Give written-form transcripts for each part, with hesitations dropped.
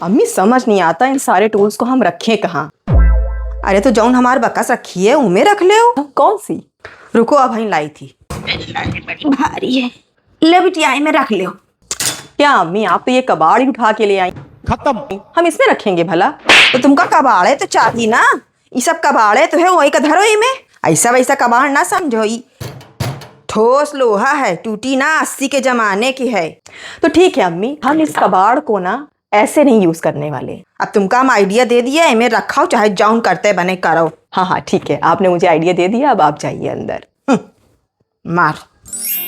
अम्मी समझ नहीं आता इन सारे टूल्स को हम रखें कहाँ। अरे तो जौन हमार बकस रखी है उमे रख ले। कौन सी? रुको अब ही लाई थी, बड़ी भारी है। ले बिटिया में रख ले। क्या अम्मी आप तो ये कबाड़ ही उठा के ले आई। खत्म। हम इसमें रखेंगे भला? तो तुमका कबाड़ है तो चाहिए ना, ये सब कबाड़ है तो है वही का धरो में। ऐसा वैसा कबाड़ ना समझो, ठोस लोहा है, टूटी ना, 80 के जमाने की है। तो ठीक है अम्मी, हम इस कबाड़ को ना ऐसे नहीं यूज करने वाले। अब तुमका हम आइडिया दे दिया, इमें रखाओ चाहे जाउन करते बने करो। हाँ ठीक है, आपने मुझे आइडिया दे दिया, अब आप जाइए अंदर। मार।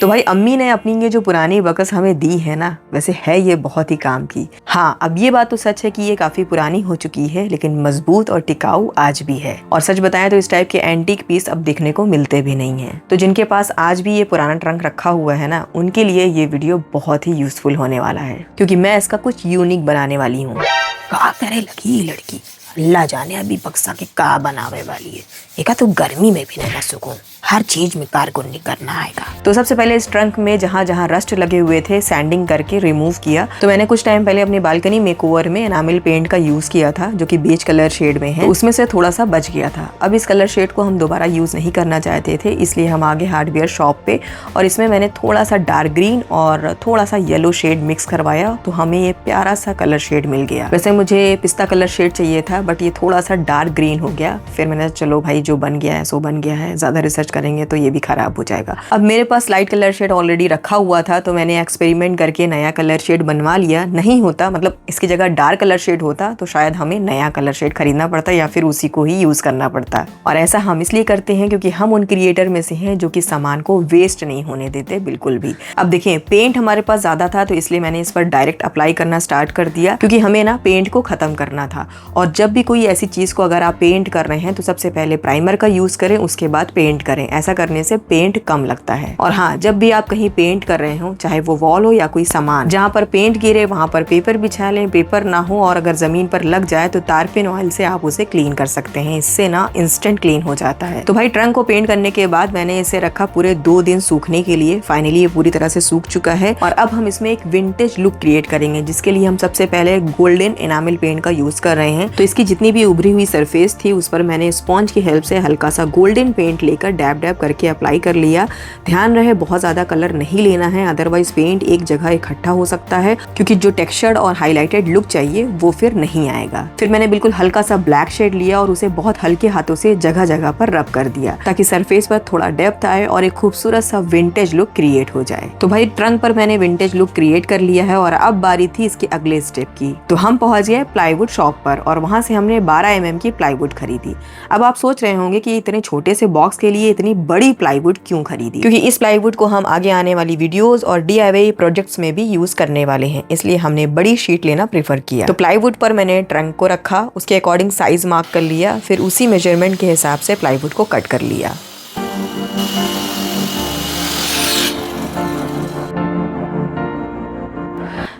तो भाई अम्मी ने अपनी ये जो पुरानी बकस हमें दी है ना, वैसे है ये बहुत ही काम की। हाँ अब ये बात तो सच है कि ये काफी पुरानी हो चुकी है, लेकिन मजबूत और टिकाऊ आज भी है। और सच बताएं तो इस टाइप के एंटीक पीस अब देखने को मिलते भी नहीं है। तो जिनके पास आज भी ये पुराना ट्रंक रखा हुआ है ना, उनके लिए ये वीडियो बहुत ही यूजफुल होने वाला है, क्योंकि मैं इसका कुछ यूनिक बनाने वाली हूँ। का करे लगी लड़की, अल्लाह जाने अभी बक्सा के का बनावे वाली है। एक तो गर्मी में भी नहीं सुकून, हर चीज में कारकुनी करना आएगा। तो सबसे पहले इस ट्रंक में जहाँ जहाँ रस्ट लगे हुए थे सैंडिंग करके रिमूव किया। तो मैंने कुछ टाइम पहले अपनी बालकनी मेकओवर में एनामिल पेंट का यूज किया था, जो कि बेज कलर शेड में है। तो उसमें से थोड़ा सा बच गया था। अब इस कलर शेड को हम दोबारा यूज नहीं करना चाहते थे, इसलिए हम आगे हार्डवेयर शॉप पे और इसमें मैंने थोड़ा सा डार्क ग्रीन और थोड़ा सा येलो शेड मिक्स करवाया, तो हमें ये प्यारा सा कलर शेड मिल गया। वैसे मुझे पिस्ता कलर शेड चाहिए था, बट ये थोड़ा सा डार्क ग्रीन हो गया। फिर मैंने चलो भाई जो बन गया है सो बन गया है, ज्यादा रिसर्च करेंगे तो ये भी खराब हो जाएगा। अब मेरे पास लाइट कलर शेड ऑलरेडी रखा हुआ था, तो मैंने एक्सपेरिमेंट करके नया कलर शेड बनवा लिया। नहीं होता, मतलब इसकी जगह डार्क कलर शेड होता तो शायद हमें नया कलर शेड खरीदना पड़ता या फिर उसी को ही यूज करना पड़ता। और ऐसा हम इसलिए करते हैं क्योंकि हम उन क्रिएटर में से हैं जो कि सामान को वेस्ट नहीं होने देते बिल्कुल भी। अब देखिए पेंट हमारे पास ज्यादा था, तो इसलिए मैंने इस पर डायरेक्ट अप्लाई करना स्टार्ट कर दिया, क्योंकि हमें ना पेंट को खत्म करना था। और जब भी कोई ऐसी चीज को अगर आप पेंट कर रहे हैं तो सबसे पहले प्राइमर का यूज करें, उसके बाद पेंट करें। ऐसा करने से पेंट कम लगता है। और हाँ, जब भी आप कहीं पेंट कर रहे हो, चाहे वो वॉल हो या कोई सामान, जहाँ पर पेंट गिरे वहां पर पेपर बिछा लें। पेपर ना हो और अगर जमीन पर लग जाए तो तारपिन ऑयल से आप उसे क्लीन कर सकते हैं। इससे ना इंस्टेंट क्लीन हो जाता है। तो भाई ट्रंक को पेंट करने के बाद मैंने इसे रखा पूरे 2 दिन सूखने के लिए। फाइनली ये पूरी तरह से सूख चुका है और अब हम इसमें एक विंटेज लुक क्रिएट करेंगे, जिसके लिए हम सबसे पहले गोल्डन एनामिल पेंट का यूज कर रहे हैं। तो इसकी जितनी भी उभरी हुई सरफेस थी उस पर मैंने स्पॉन्ज की हेल्प से हल्का सा गोल्डन पेंट लेकर डैब डैब करके अप्लाई कर लिया। ध्यान रहे बहुत ज्यादा कलर नहीं लेना है, अदरवाइज पेंट एक जगह इकट्ठा हो सकता है, क्योंकि जो टेक्सचर्ड और हाईलाइटेड लुक चाहिए वो फिर नहीं आएगा। फिर मैंने बिल्कुल हल्का सा ब्लैक शेड लिया और उसे बहुत हल्के हाथों से जगह जगह पर रब कर दिया, ताकि सरफेस पर थोड़ा डेप्थ आए और एक खूबसूरत सा विंटेज लुक क्रिएट हो जाए। तो भाई ट्रंक पर मैंने विंटेज लुक क्रिएट कर लिया है और अब बारी थी इसके अगले स्टेप की। तो हम पहुंच गए प्लाईवुड शॉप पर और वहां से हमने 12 mm की प्लाईवुड खरीदी। अब आप सोच रहे होंगे कि इतने छोटे से बॉक्स के लिए इतनी बड़ी प्लाईवुड क्यों खरीदी? क्योंकि इस प्लाईवुड को हम आगे आने वाली वीडियोस और DIY प्रोजेक्ट्स में भी यूज करने वाले हैं, इसलिए हमने बड़ी शीट लेना प्रेफर किया। तो प्लाईवुड पर मैंने ट्रंक को रखा, उसके अकॉर्डिंग साइज मार्क कर लिया, फिर उसी मेजरमेंट के हिसाब से प्लाईवुड को कट कर लिया।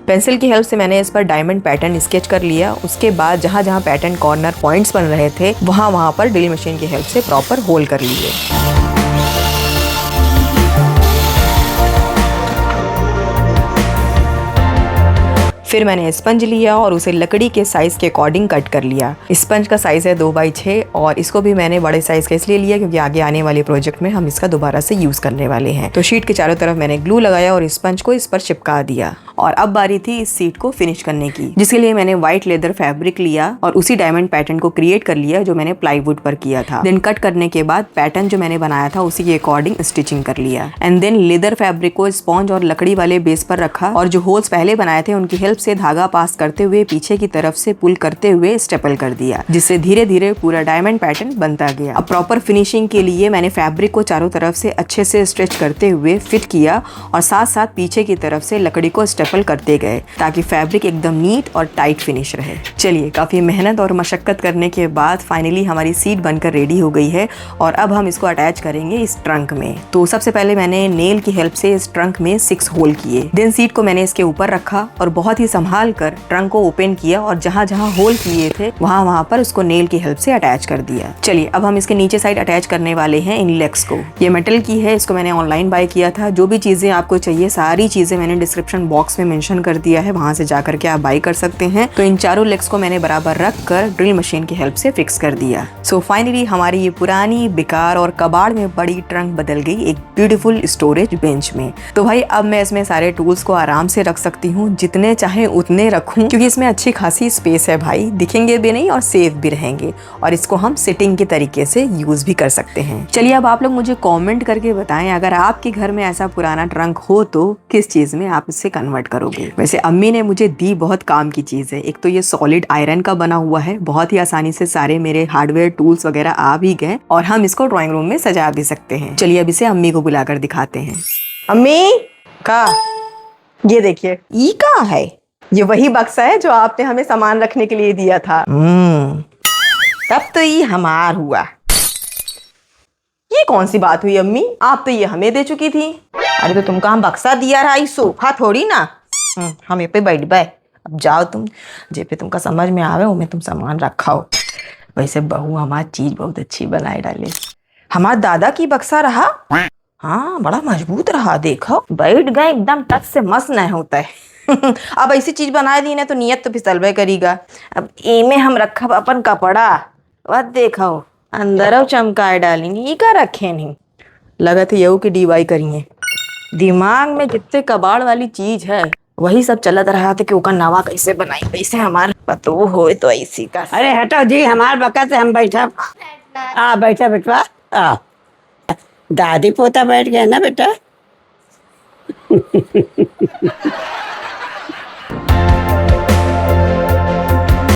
पेंसिल की हेल्प से मैंने इस पर डायमंड पैटर्न स्केच कर लिया। उसके बाद जहाँ जहाँ पैटर्न कॉर्नर पॉइंट्स बन रहे थे वहाँ पर ड्रिल मशीन की हेल्प से प्रॉपर होल कर लिए। फिर मैंने स्पंज लिया और उसे लकड़ी के साइज के अकॉर्डिंग कट कर लिया। स्पंज का साइज है 2x6 और इसको भी मैंने बड़े साइज का इसलिए लिया क्योंकि आगे आने वाले प्रोजेक्ट में हम इसका दोबारा से यूज करने वाले हैं। तो शीट के चारों तरफ मैंने ग्लू लगाया और स्पंज को इस पर चिपका दिया। और अब बारी थी इस सीट को फिनिश करने की, जिसके लिए मैंने व्हाइट लेदर फैब्रिक लिया और उसी डायमंड पैटर्न को क्रिएट कर लिया जो मैंने प्लाईवुड पर किया था। देन कट करने के बाद पैटर्न जो मैंने बनाया था उसी के अकॉर्डिंग स्टिचिंग कर लिया। एंड देन लेदर फैब्रिक को स्पॉन्ज और लकड़ी वाले बेस पर रखा और जो होल्स पहले बनाए थे उनकी हेल्प से धागा पास करते हुए पीछे की तरफ से पुल करते हुए स्टेपल कर दिया, जिससे धीरे धीरे पूरा डायमंड पैटर्न बनता गया। अब प्रॉपर फिनिशिंग के लिए मैंने फैब्रिक को चारों तरफ से अच्छे से स्ट्रेच करते हुए फिट किया और साथ साथ पीछे की तरफ से लकड़ी को स्टेपल करते गए ताकि फैब्रिक एकदम नीट और टाइट फिनिश रहे। चलिए, काफी मेहनत और मशक्कत करने के बाद फाइनली हमारी सीट बनकर रेडी हो गई है और अब हम इसको अटैच करेंगे इस ट्रंक में। तो सबसे पहले मैंने नेल की हेल्प से इस ट्रंक में 6 होल किए। देन सीट को मैंने इसके ऊपर रखा और बहुत ही ही संभाल कर ट्रंक को ओपन किया और जहाँ जहाँ होल किए थे वहाँ पर उसको नेल की हेल्प से अटैच कर दिया। चलिए अब हम इसके नीचे साइड अटैच करने वाले हैं इन लेग्स को। ये मेटल की है, इसको मैंने ऑनलाइन बाय किया था। जो भी चीजें आपको चाहिए सारी चीजें मैंने डिस्क्रिप्शन बॉक्स में मेंशन कर दिया है, वहां से जाकर के आप बाय कर सकते हैं। तो इन चारों लेग्स को मैंने बराबर रख कर ड्रिल मशीन की हेल्प से फिक्स कर दिया। सो फाइनली हमारी ये पुरानी बेकार और कबाड़ में बड़ी ट्रंक बदल गई एक ब्यूटीफुल स्टोरेज बेंच में। तो भाई अब मैं इसमें सारे टूल्स को आराम से रख सकती हूँ, जितने चाहे उतने रखूं, क्योंकि इसमें अच्छी खासी स्पेस है भाई, दिखेंगे भी नहीं और सेफ भी रहेंगे, और इसको हम सिटिंग के तरीके से यूज भी कर सकते हैं। चलिए अब आप लोग मुझे कमेंट करके बताएं, अगर आपके घर में ऐसा पुराना ट्रंक हो तो किस चीज में आप इसे कन्वर्ट करोगे। वैसे अम्मी ने मुझे दी बहुत काम की चीज है। एक तो ये सॉलिड आयरन का बना हुआ है, बहुत ही आसानी से सारे मेरे हार्डवेयर टूल्स वगैरह आ भी गए और हम इसको ड्राइंग रूम में सजा भी सकते हैं। चलिए अब इसे अम्मी को बुलाकर दिखाते हैं। अम्मी का ये देखिए, ई का है? ये वही बक्सा है जो आपने हमें सामान रखने के लिए दिया था। तब तो ये हमार हुआ। ये कौन सी बात हुई अम्मी, आप तो ये हमें दे चुकी थी। अरे तो तुमका हम बक्सा दिया रहा, ई सोफा थोड़ी ना। हम ये पे बैठ बाय। अब जाओ तुम, जे पे तुमका समझ में आवे वो में तुम सामान रखाओ। वैसे बहू हमारी चीज बहुत अच्छी बनाए डाले। हमारे दादा की बक्सा रहा, हाँ बड़ा मजबूत रहा, देखो बैठ गए एकदम टच से मस नहीं होता है। अब ऐसी चीज बना दी ना तो नियत तो फिसलबे करेगा। अब एमे हम रखब अपन कपड़ा, वह देखो अंदर चमकाए डाली नहीं का रखे नहीं। लगा था यू की डीवाई करिए। दिमाग में जितने कबाड़ वाली चीज है वही सब चलत रहा था कि ओका नवा कैसे बनाई, कैसे हमार पतो हो तो ऐसी का। अरे हटो जी, हमार बका से हम बैठा। बैठा बेटवा। आ दादी पोता बैठ गया ना बेटा।